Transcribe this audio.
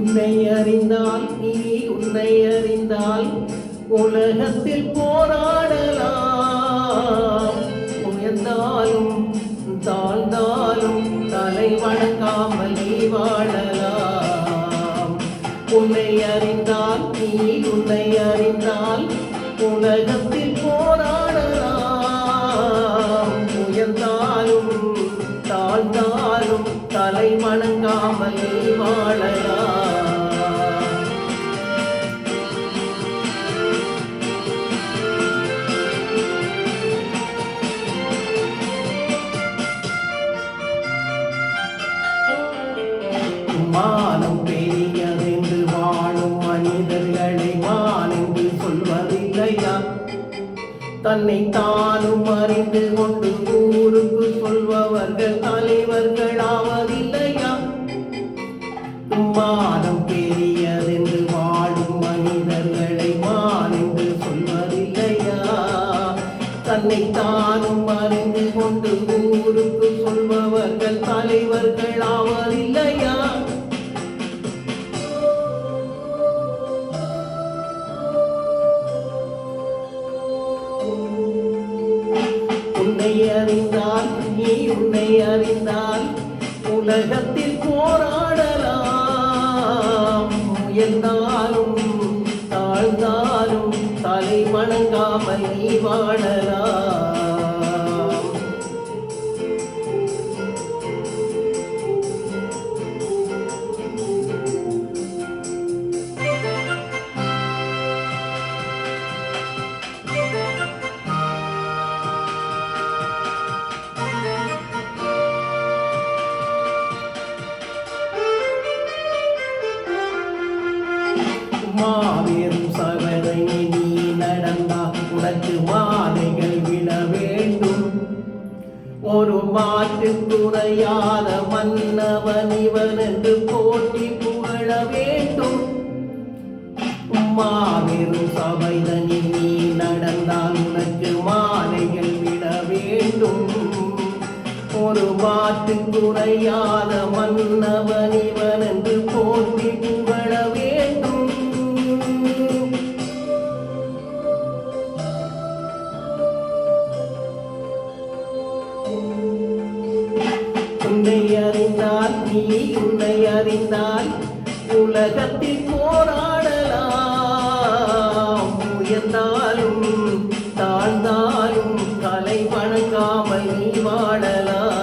உன்னை அறிந்தால் நீ உன்னை அறிந்தால் உலகத்தில் போராடலாம். உயர்ந்தாலும் தாழ்ந்தாலும் தலை வணங்காமல் நீ வாழலாம். உன்னை அறிந்தால் நீ உன்னை அறிந்தால் உலகத்தில் போராடலாம். உயர்ந்தாலும் தாழ்ந்தாலும் தலை வணங்காமல் நீ வாழலாம். மானம் பெரியதென்று வாழும் மனிதர்களை மான் என்று சொல்வதில்லையா? தன்னை தானும் அறிந்து கொண்டு ஊருக்கு சொல்பவர்கள் தலைவர்களாவதில்லையா? மானம் பெரியதென்று வாழும் மனிதர்களை மான் என்று சொல்வதில்லையா? தன்னை தானும் அறிந்து கொண்டு ஊருக்கு சொல்பவர்கள் தலைவர்களாவதில்லையா? உன்னை அறிந்தால் நீ உன்னை அறிந்தால் உலகத்தில் போராடலாம். உயர்ந்தாலும் தாழ்ந்தாலும் தலை வணங்காமல் நீ வாழலாம். மாபெரும் சபதை நீ நடந்தால் உனக்கு மாலைகள் விட வேண்டும். ஒரு மாற்றுத் துறையாத மன்னவன் இவன் என்று போட்டி புகழ வேண்டும். மாபெரும் சபைதனில் நீ நடந்தால் உனக்கு மாலைகள் விட வேண்டும். ஒரு மாற்றுத் துறையாத மன்னவன் இவன் என்று போட்டி புகழ வேண்டும். உன்னை அறிந்தால் நீ உன்னை அறிந்தால் உலகத்தில் போராடலாம். உயர்ந்தாலும் தாழ்ந்தாலும் தலை வணங்காமல் நீ வாழலாம்.